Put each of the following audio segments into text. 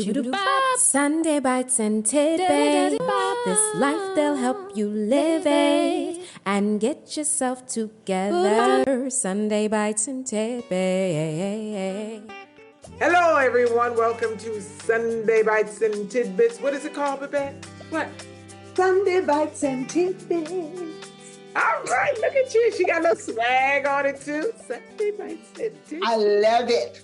Bop. Sunday bites and tidbits. This life they'll help you live it and get yourself together. Sunday bites and tidbits. Hello, everyone. Welcome to Sunday Bites and Tidbits. What is it called, Babette? What? Sunday Bites and Tidbits. All right, look at you. She got a little swag on it, too. Sunday Bites and Tidbits. I love it.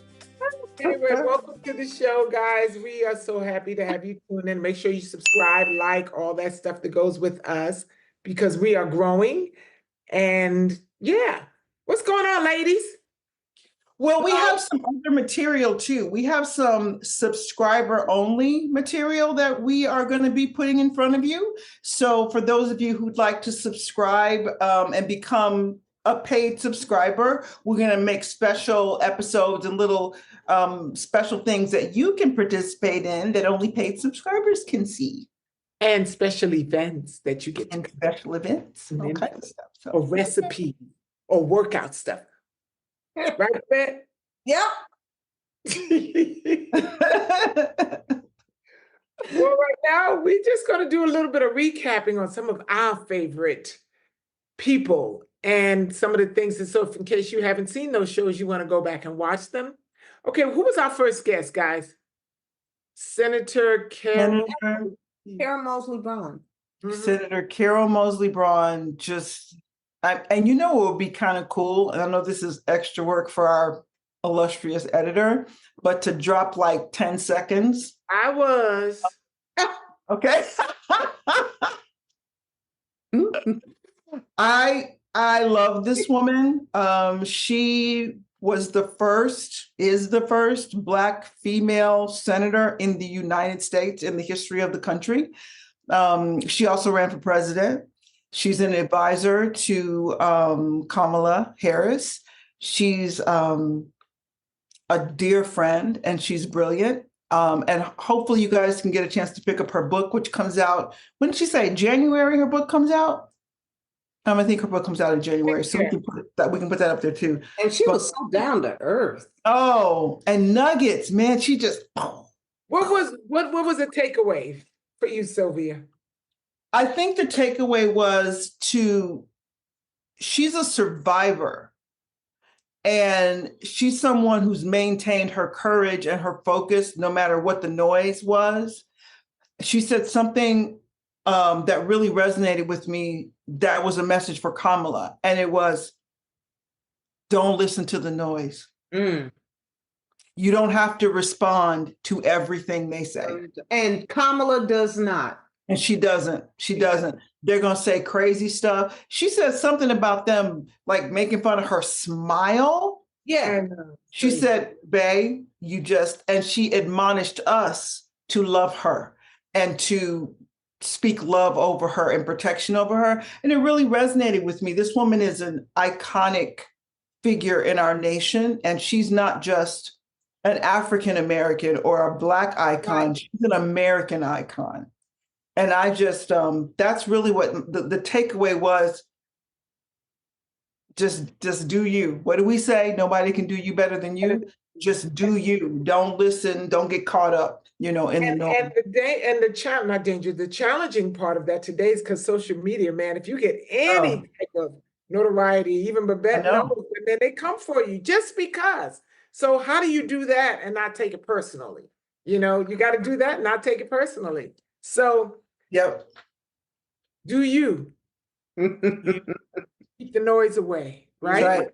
Anyway, welcome to the show, guys. We are so happy to have you tune in. Make sure you subscribe, like, all that stuff that goes with us because we are growing. And yeah, what's going on, ladies? Well, we have some other material too. We have some subscriber only material that we are going to be putting in front of you. So for those of you who'd like to subscribe and become a paid subscriber, we're going to make special episodes and little special things that you can participate in that only paid subscribers can see. And special events that you get to special events, all kinds of stuff. So. Or recipes or workout stuff. Right, Bet? Yep. Well, right now, we're just going to do a little bit of recapping on some of our favorite people and some of the things. And so in case you haven't seen those shows, you want to go back and watch them. Okay, who was our first guest, guys? Senator Carol Mosley Braun. Mm-hmm. Senator Carol Mosley Braun and you know what would be kind of cool, and I know this is extra work for our illustrious editor, but to drop like 10 seconds. I was. Okay. I love this woman. She is the first Black female senator in the United States in the history of the country. She also ran for president. She's an advisor to Kamala Harris. She's a dear friend and she's brilliant. And hopefully you guys can get a chance to pick up her book, which comes out, when did she say, January her book comes out? I think her book comes out in January, so we can put that up there too. And she was so down to earth. Oh, and nuggets, man. She just. What was the takeaway for you, Silvia? I think the takeaway was she's a survivor. And she's someone who's maintained her courage and her focus no matter what the noise was. She said something that really resonated with me. That was a message for Kamala. And it was, don't listen to the noise. You don't have to respond to everything they say. And Kamala does not. And she doesn't. They're going to say crazy stuff. She said something about them, like making fun of her smile. Yeah. She said, babe, and she admonished us to love her and to speak love over her and protection over her. And it really resonated with me. This woman is an iconic figure in our nation. And she's not just an African-American or a Black icon. Right. She's an American icon. And I just, that's really what the takeaway was. Just do you. What do we say? Nobody can do you better than you. Just do you. Don't listen. Don't get caught up, in the noise. The challenging part of that today is because social media, man, if you get any type of notoriety, even Babette knows, and then they come for you just because. So how do you do that and not take it personally? You got to do that and not take it personally. So, yep. Do you keep the noise away, right?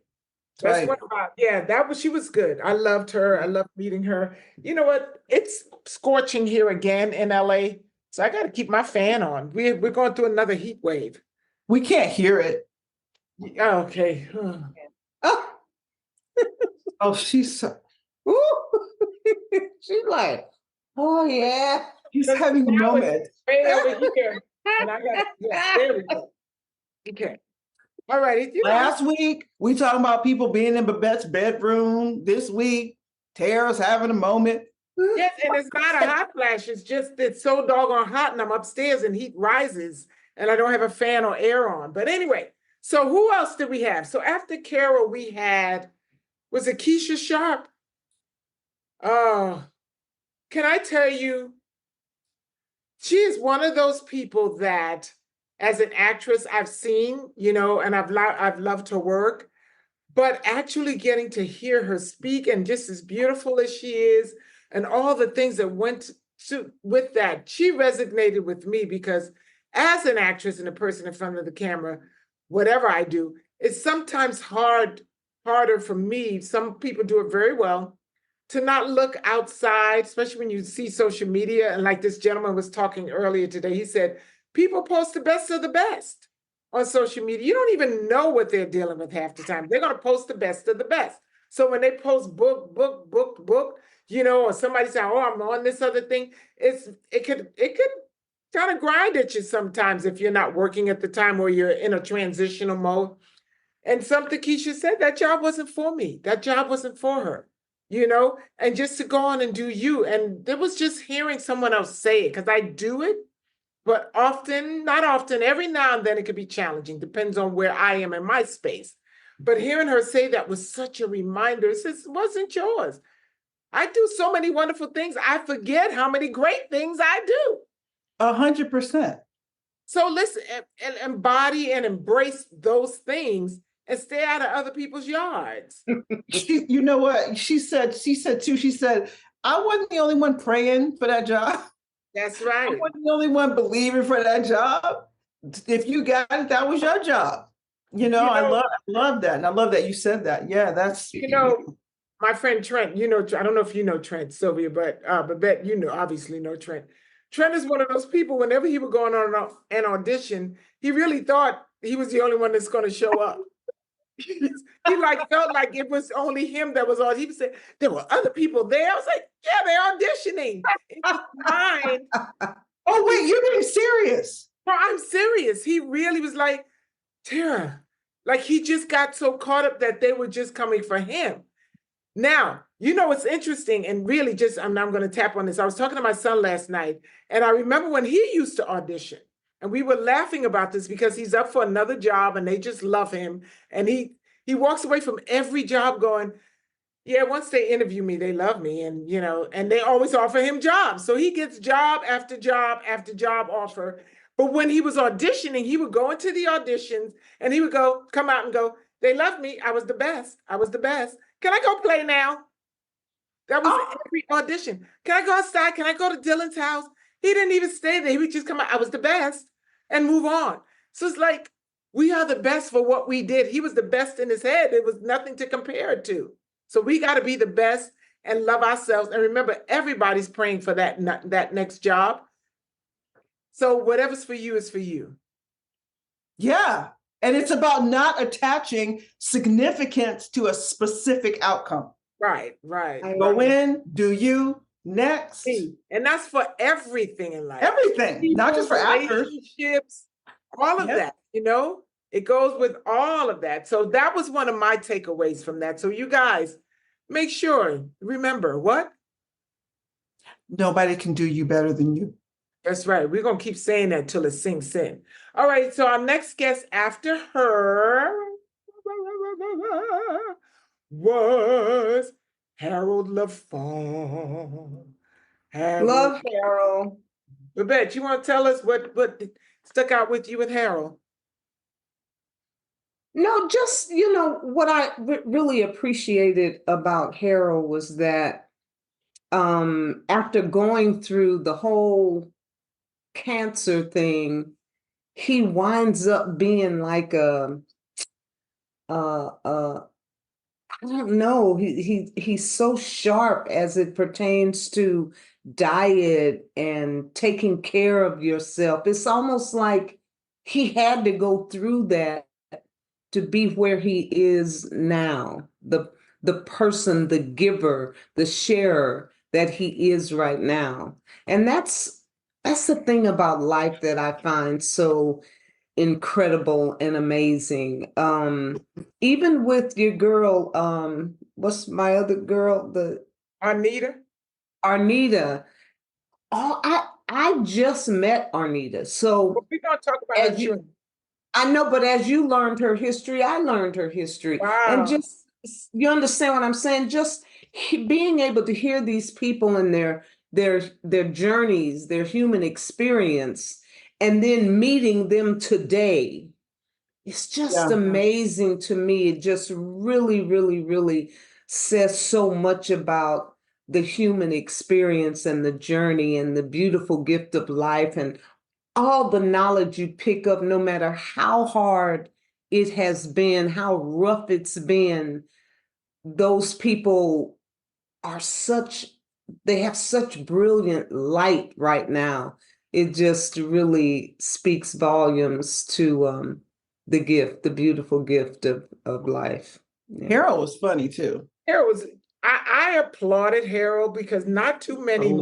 That's what about, she was good. I loved her. I loved meeting her. You know what? It's scorching here again in LA, so I got to keep my fan on. We're going through another heat wave. We can't hear it. Okay. Oh, she's so. She's like, oh yeah. She's having a moment. Way over here. And I got, there we go. Okay. All right. Last week, we talking about people being in Babette's bedroom. This week, Terrah's having a moment. Yes, and it's not a hot flash. It's so doggone hot, and I'm upstairs, and heat rises, and I don't have a fan or air on. But anyway, so who else did we have? So after Carol, we had, was it Keisha Sharp? Oh, can I tell you, she is one of those people that, as an actress, I've seen, and I've loved her work, but actually getting to hear her speak, and just as beautiful as she is, and all the things that went with that, she resonated with me because as an actress and a person in front of the camera, whatever I do, it's sometimes harder for me. Some people do it very well, to not look outside, especially when you see social media. And like this gentleman was talking earlier today, he said, people post the best of the best on social media. You don't even know what they're dealing with half the time. They're going to post the best of the best. So when they post book, or somebody say, oh, I'm on this other thing, it could kind of grind at you sometimes if you're not working at the time or you're in a transitional mode. And something Keisha said, that job wasn't for me. That job wasn't for her, and just to go on and do you. And it was just hearing someone else say it, because I do it, but not often, every now and then it could be challenging, depends on where I am in my space. But hearing her say that was such a reminder. It wasn't yours. I do so many wonderful things. I forget how many great things I do. 100%. So listen, and embody and embrace those things and stay out of other people's yards. You know what? She said too, she said, I wasn't the only one praying for that job. That's right. I wasn't the only one believing for that job. If you got it, that was your job. I love that. And I love that you said that. Yeah, that's... My friend Trent, I don't know if you know Trent, Silvia, but Babette, obviously know Trent. Trent is one of those people, whenever he would go on an audition, he really thought he was the only one that's going to show up. He felt like it was only him that was on. He would say, there were other people there. I was like, yeah, they're auditioning. In his mind. Oh, wait, you're being serious. No, I'm serious. He really was like, Terrah, like he just got so caught up that they were just coming for him. Now, what's interesting, and really I'm going to tap on this. I was talking to my son last night, and I remember when he used to audition, and we were laughing about this because he's up for another job and they just love him. And he walks away from every job going, yeah, once they interview me, they love me. And, and they always offer him jobs. So he gets job after job after job offer. But when he was auditioning, he would go into the auditions and he would come out and go, they love me. I was the best. I was the best. Can I go play now? That was every audition. Can I go outside? Can I go to Dylan's house? He didn't even stay there. He would just come out, I was the best, and move on. So it's like, we are the best for what we did. He was the best in his head. There was nothing to compare it to. So we got to be the best and love ourselves. And remember, everybody's praying for that next job. So whatever's for you is for you. Yeah. And it's about not attaching significance to a specific outcome. Right. Go in, do you, next. And that's for everything in life. Everything, people, not just for actors. Relationships, all of that, it goes with all of that. So that was one of my takeaways from that. So you guys, make sure, remember what? Nobody can do you better than you. That's right. We're going to keep saying that till it sinks in. All right. So our next guest after her was Harold LaFawn. Love Harold. Babette, you want to tell us what stuck out with you with Harold? No, just, what I really appreciated about Harold was that after going through the whole cancer thing, he winds up being like I don't know, he's so sharp as it pertains to diet and taking care of yourself. It's almost like he had to go through that to be where he is now, the person, the giver, the sharer that he is right now. And that's the thing about life that I find so incredible and amazing. Even with your girl, what's my other girl? The Arnita. I just met Arnita. So we're gonna talk about her. I know, but as you learned her history, I learned her history. Wow. And just, you understand what I'm saying? Just being able to hear these people and their their journeys, their human experience, and then meeting them today. It's just amazing to me. It just really, really, really says so much about the human experience and the journey and the beautiful gift of life and all the knowledge you pick up, no matter how hard it has been, how rough it's been. Those people are they have such brilliant light right now. It just really speaks volumes to the beautiful gift of life. Yeah. Harold was funny too. I applauded Harold because not too many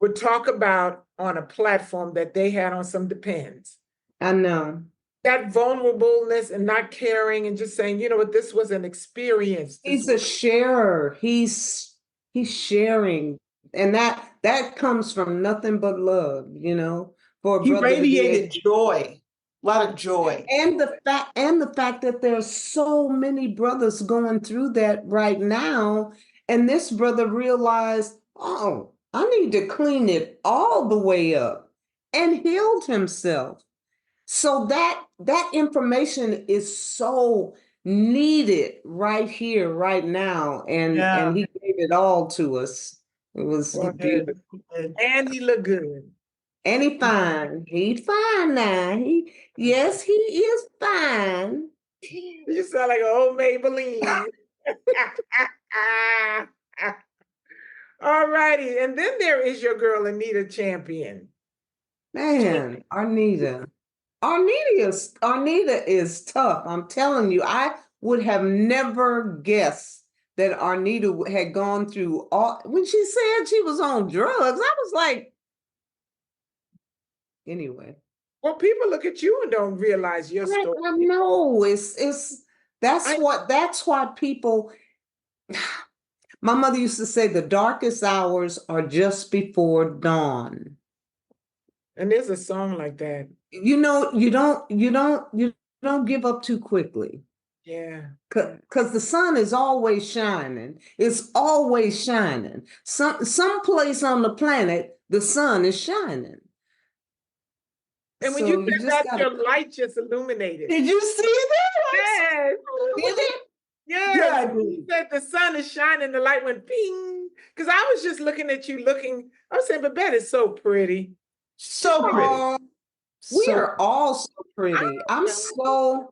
would talk about on a platform that they had on some Depends. I know. That vulnerableness and not caring and just saying, you know what, this was an experience. He's a sharer. He's sharing. And that comes from nothing but love, for he radiated joy. A lot of joy. And the fact that there's so many brothers going through that right now. And this brother realized, oh, I need to clean it all the way up, and healed himself. So that information is so needed right here, right now. And he gave it all to us. It was beautiful. And he looked good. And he fine. He fine now. Yes, he is fine. You sound like an old Maybelline. All righty. And then there is your girl, Anita Champion. Man, Arnita is tough. I'm telling you, I would have never guessed that Arnita had gone through all. When she said she was on drugs, I was like, anyway. Well, people look at you and don't realize your story. I know. That's why people. My mother used to say the darkest hours are just before dawn. And there's a song like that. You don't give up too quickly. Yeah. Because the sun is always shining. It's always shining. Some place on the planet, the sun is shining. And when you said that, your light just illuminated. Did you see that? Yes. Did it? Yes. Yeah, you said the sun is shining, the light went ping. Because I was just looking at you I was saying, Babette is so pretty. So pretty. We are all so pretty. I'm so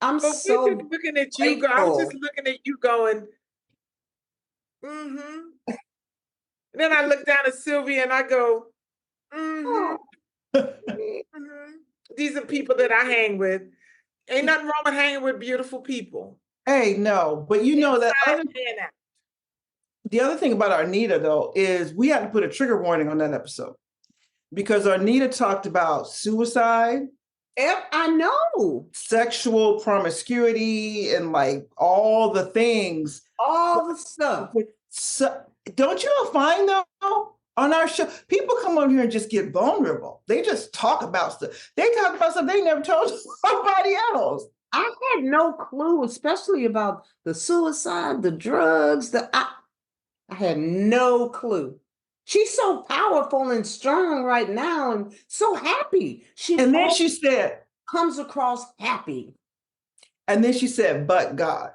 looking at you. I'm just looking at you going, mm-hmm. Then I look down at Silvia and I go, mm-hmm. Mm-hmm. These are people that I hang with. Ain't nothing wrong with hanging with beautiful people. Hey, no, but the other thing about Arnita, though, is we had to put a trigger warning on that episode because Arnita talked about suicide. I know. Sexual promiscuity and like all the things. All the stuff. So, don't you find, though, on our show, people come on here and just get vulnerable. They just talk about stuff. They talk about stuff they never told somebody else. I had no clue, especially about the suicide, the drugs. I had no clue. She's so powerful and strong right now, and so happy. And then she said, comes across happy. And then she said, "But God."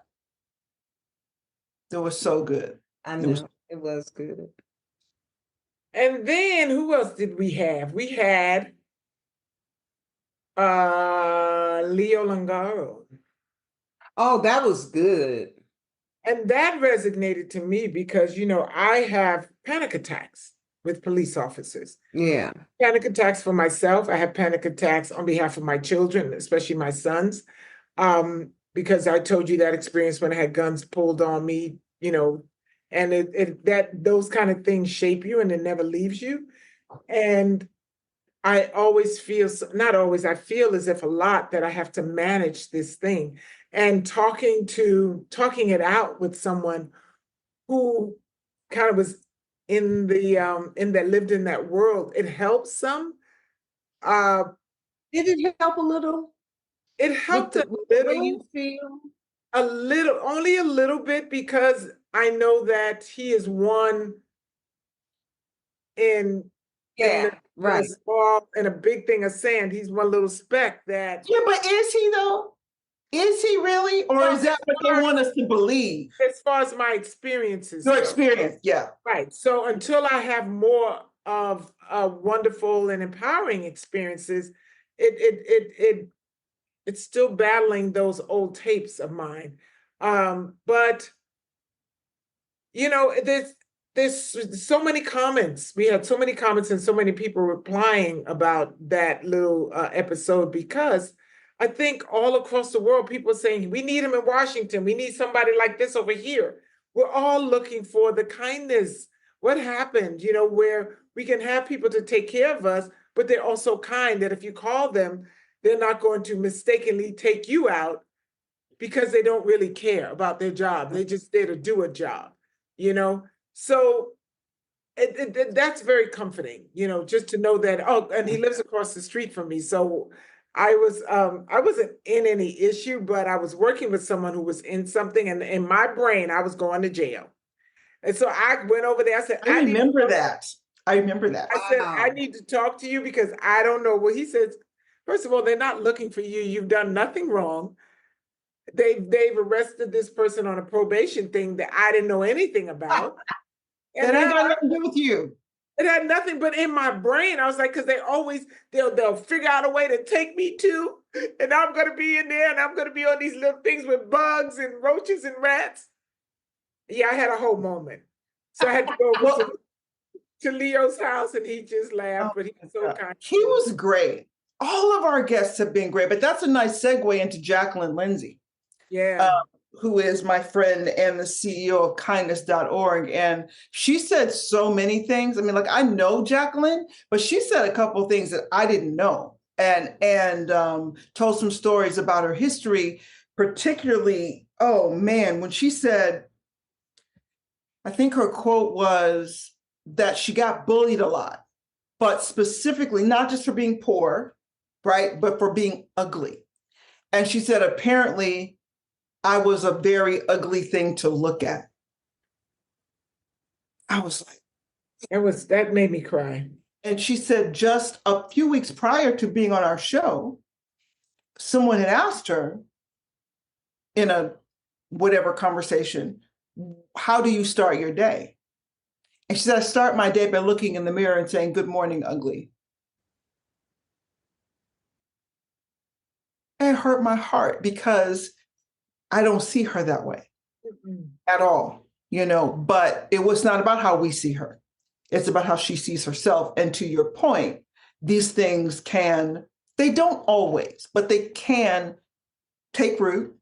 It was so good. I know it was good. And then who else did we have? We had Leo Langaro. Oh, that was good. And that resonated to me because, I have panic attacks with police officers. Yeah. Panic attacks for myself. I have panic attacks on behalf of my children, especially my sons, because I told you that experience when I had guns pulled on me, and those kind of things shape you and it never leaves you. And I always feel, not always, I feel as if a lot that I have to manage this thing. And talking it out with someone who kind of was in that lived in that world, it helps some. Did it help a little? It helped a little. The way you feel? A little, only a little bit, because I know that he is one in Yeah, right. in a big thing of sand. He's one little speck that. Yeah, but is he though? Is he really? Or is that what they want us to believe? As far as my experiences. Your experience, yeah. Right. So until I have more of wonderful and empowering experiences, it's still battling those old tapes of mine. But you know, there's so many comments. We had so many comments and so many people replying about that little episode, because I think all across the world, people are saying, we need him in Washington. We need somebody like this over here. We're all looking for the kindness. What happened, you know, where we can have people to take care of us, but they're also kind that if you call them, they're not going to mistakenly take you out because they don't really care about their job. They just there to do a job, you know? So that's very comforting, you know, just to know that, oh, and he lives across the street from me. So I wasn't in any issue, but I was working with someone who was in something, and in my brain, I was going to jail. And so I went over there. I said, I remember that. I said, I need to talk to you because I don't know. Well, he says, first of all, they're not looking for you. You've done nothing wrong. They've arrested this person on a probation thing that I didn't know anything about. That ain't got nothing to do with you. It had nothing, but in my brain, I was like, because they'll figure out a way to take me too, and I'm gonna be in there, and I'm gonna be on these little things with bugs and roaches and rats. Yeah, I had a whole moment, so I had to go over to Leo's house, and he just laughed, but he was so kind. He was great. All of our guests have been great, but that's a nice segue into Jacqueline Lindsay. Yeah. Who is my friend and the CEO of kindness.org. And she said so many things. I mean, like, I know Jacqueline, but she said a couple of things that I didn't know, and told some stories about her history, particularly, oh man, when she said, I think her quote was that she got bullied a lot, but specifically not just for being poor, right, but for being ugly. And she said, apparently, I was a very ugly thing to look at. I was like, that made me cry. And she said just a few weeks prior to being on our show, someone had asked her in a whatever conversation, how do you start your day? And she said, I start my day by looking in the mirror and saying, good morning, ugly. It hurt my heart because I don't see her that way at all, you know, but it was not about how we see her. It's about how she sees herself. And to your point, these things they don't always, but they can take root,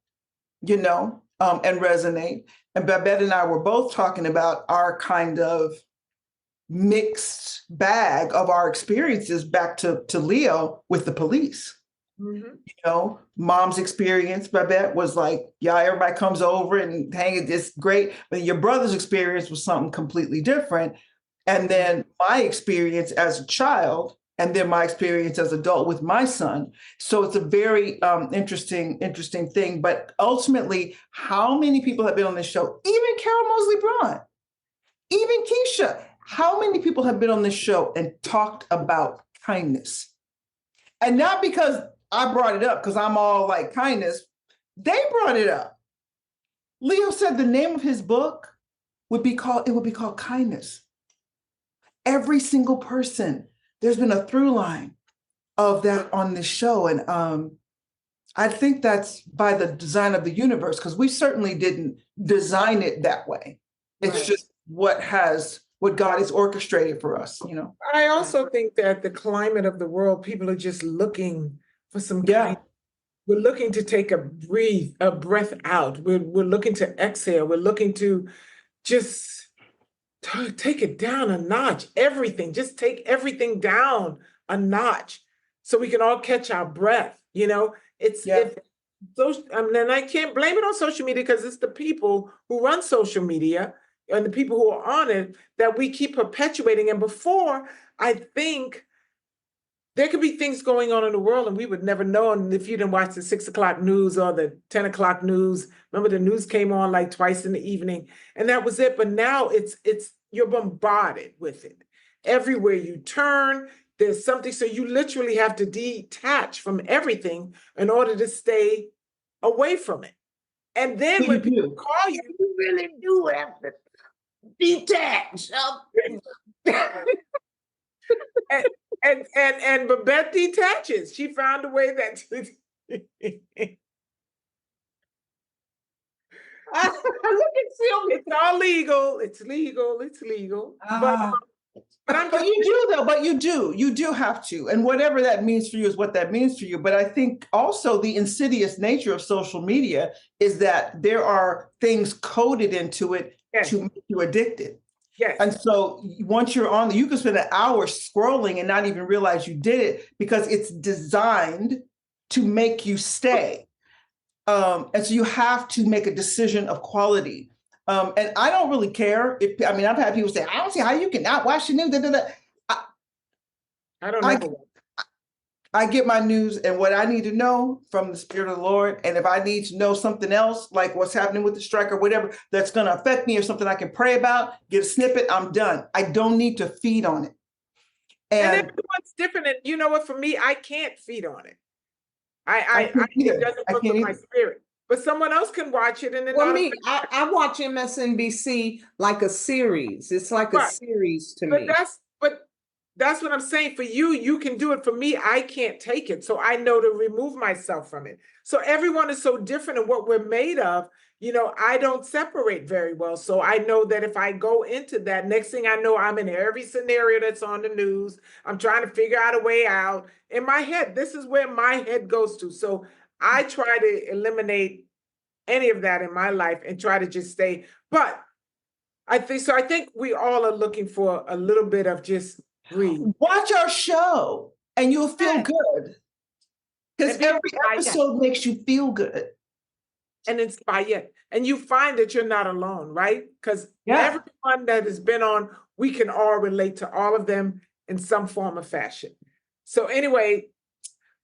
you know, and resonate. And Babette and I were both talking about our kind of mixed bag of our experiences back to Leo with the police. Mm-hmm. You know, mom's experience, Babette, was like, yeah, everybody comes over and hang, it's great. But your brother's experience was something completely different. And then my experience as a child, and then my experience as an adult with my son. So it's a very interesting thing. But ultimately, how many people have been on this show? Even Carol Mosley Braun, even Keisha, how many people have been on this show and talked about kindness? And not because I brought it up because I'm all like kindness. They brought it up. Leo said the name of his book would be called Kindness. Every single person, there's been a through line of that on this show. And I think that's by the design of the universe, because we certainly didn't design it that way. It's just what God has orchestrated for us, you know. I also think that the climate of the world, people are just looking for some kind. We're looking to take a breath out. We're looking to exhale. We're looking to just take it down a notch. Everything, just take everything down a notch so we can all catch our breath. You know, and I can't blame it on social media, because it's the people who run social media and the people who are on it that we keep perpetuating. And before, I think there could be things going on in the world and we would never know. And if you didn't watch the 6 o'clock news or the 10 o'clock news, remember the news came on like twice in the evening and that was it. But now you're bombarded with it. Everywhere you turn, there's something. So you literally have to detach from everything in order to stay away from it. And then when people call you, you really do have to detach. And Babette detaches. She found a way that Look at Silvia. it's all legal. It's legal. It's legal. But you do though. But you do have to, and whatever that means for you is what that means for you. But I think also the insidious nature of social media is that there are things coded into it to make you addicted. Yes. And so once you're on, you can spend an hour scrolling and not even realize you did it because it's designed to make you stay. And so you have to make a decision of quality. And I don't really care. I've had people say, I don't see how you can not watch the news. I don't know. I get my news and what I need to know from the Spirit of the Lord. And if I need to know something else, like what's happening with the strike or whatever, that's going to affect me or something I can pray about, get a snippet, I'm done. I don't need to feed on it. And everyone's different. And you know what? For me, I can't feed on it. It doesn't work with my spirit. But someone else can watch it. And then I watch MSNBC like a series. It's like a series to me. That's what I'm saying. For you, you can do it. For me, I can't take it. So I know to remove myself from it. So everyone is so different in what we're made of. You know, I don't separate very well. So I know that if I go into that, next thing I know, I'm in every scenario that's on the news. I'm trying to figure out a way out. In my head, this is where my head goes to. So I try to eliminate any of that in my life and try to just stay. But I think we all are looking for a little bit of just breathe. Watch our show and you'll feel good. Because every episode makes you feel good. And inspire. And you find that you're not alone, right? Because everyone that has been on, we can all relate to all of them in some form or fashion. So anyway,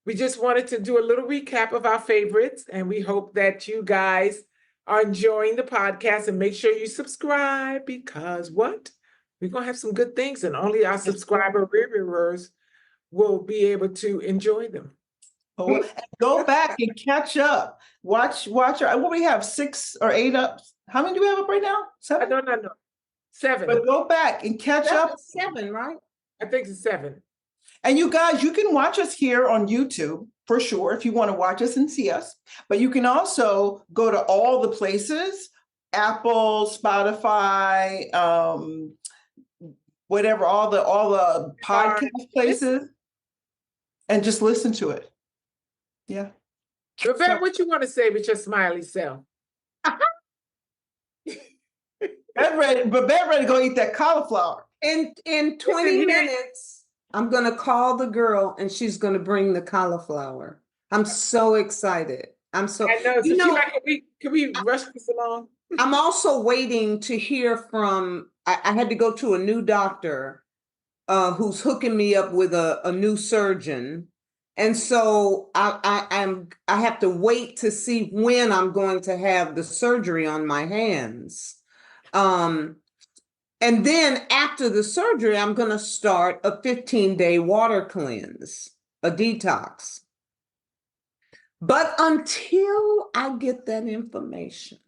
we just wanted to do a little recap of our favorites. And we hope that you guys are enjoying the podcast. And make sure you subscribe because what? We're going to have some good things. And only our subscriber reviewers will be able to enjoy them. Go back and catch up. Watch what we have 6 or 8 up. How many do we have up right now? 7? No. 7. But go back and catch up. 7, right? I think it's 7. And you guys, you can watch us here on YouTube for sure if you want to watch us and see us. But you can also go to all the places, Apple, Spotify, whatever, all the podcast places, and just listen to it. Yeah. Babette, what you want to say with your smiley self? Babette ready to go eat that cauliflower. In 20 minutes, I'm going to call the girl and she's going to bring the cauliflower. I'm so excited. I know. So can we rush this along? I'm also waiting to hear from, I had to go to a new doctor who's hooking me up with a new surgeon. And so I have to wait to see when I'm going to have the surgery on my hands. And then after the surgery, I'm going to start a 15-day water cleanse, a detox. But until I get that information,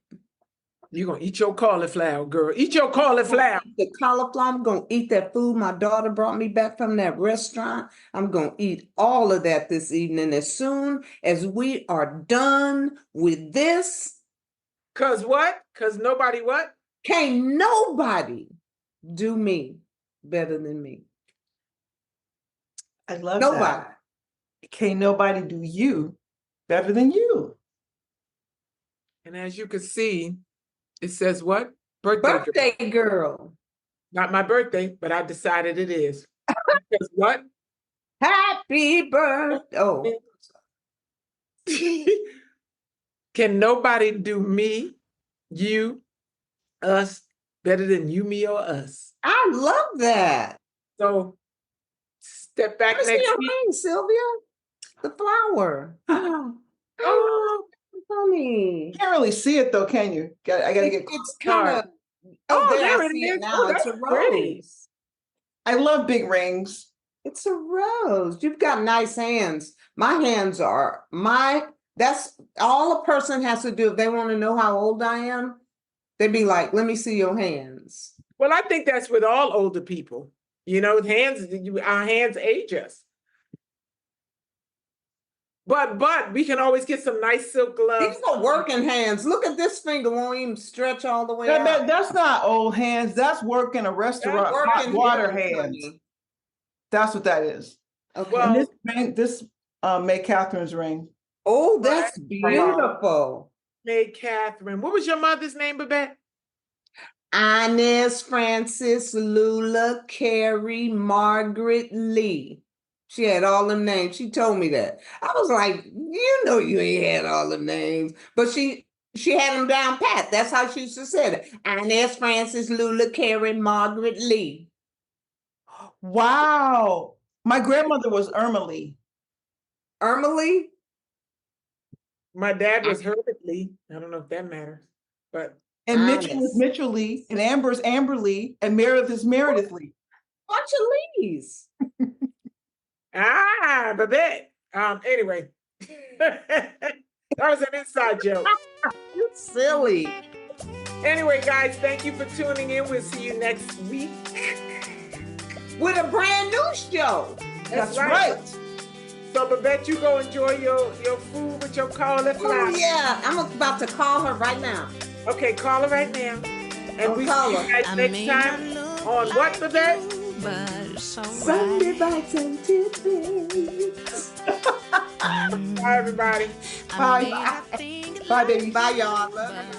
you're going to eat your cauliflower, girl. Eat your cauliflower. The cauliflower, I'm going to eat that food my daughter brought me back from that restaurant. I'm going to eat all of that this evening as soon as we are done with this. Because what? Because nobody what? Can't nobody do me better than me. I love nobody. That. Can't nobody do you better than you. And as you can see, it says what? Birthday girl. Not my birthday, but I decided it is. Because what? Happy birthday. Oh. Can nobody do me, you, us better than you, me, or us? I love that. So step back next week. Name, Silvia? The flower. Oh, funny. Can't really see it though, can you? I gotta get. It's kind of. there it is. is. Now it's a rose. I love big rings. It's a rose. You've got nice hands. My hands are that's all a person has to do if they want to know how old I am. They'd be like, let me see your hands. Well, I think that's with all older people. You know, our hands age us. But we can always get some nice silk gloves. These are working hands. Look at this finger, won't even stretch all the way out. That's not old hands. That's work in a restaurant, hot water hands. That's what that is. Okay. Well, and this May Catherine's ring. Oh, that's beautiful. May Catherine. What was your mother's name, Babette? Inez Francis Lula Carrie Margaret Lee. She had all them names. She told me that. I was like, you know, you ain't had all them names. But she had them down pat. That's how she used to say it. Inez Francis Lula Carrie Margaret Lee. Wow. My grandmother was Irma Lee. Irma Lee? My dad was Herbert Lee. I don't know if that matters. And Mitchell is Mitchell Lee. And Amber is Amber Lee. And Meredith is Meredith Lee. Bunch of Lees. Babette. Anyway, that was an inside joke. You're silly. Anyway, guys, thank you for tuning in. We'll see you next week with a brand new show. That's right. So, Babette, you go enjoy your food with your cauliflower. Oh, yeah. I'm about to call her right now. Okay, call her right now. And we see you guys next time on what, Babette? Sunday Bites and Tidbits. Bye, everybody. Bye. Bye, baby. Bye, y'all. Love you.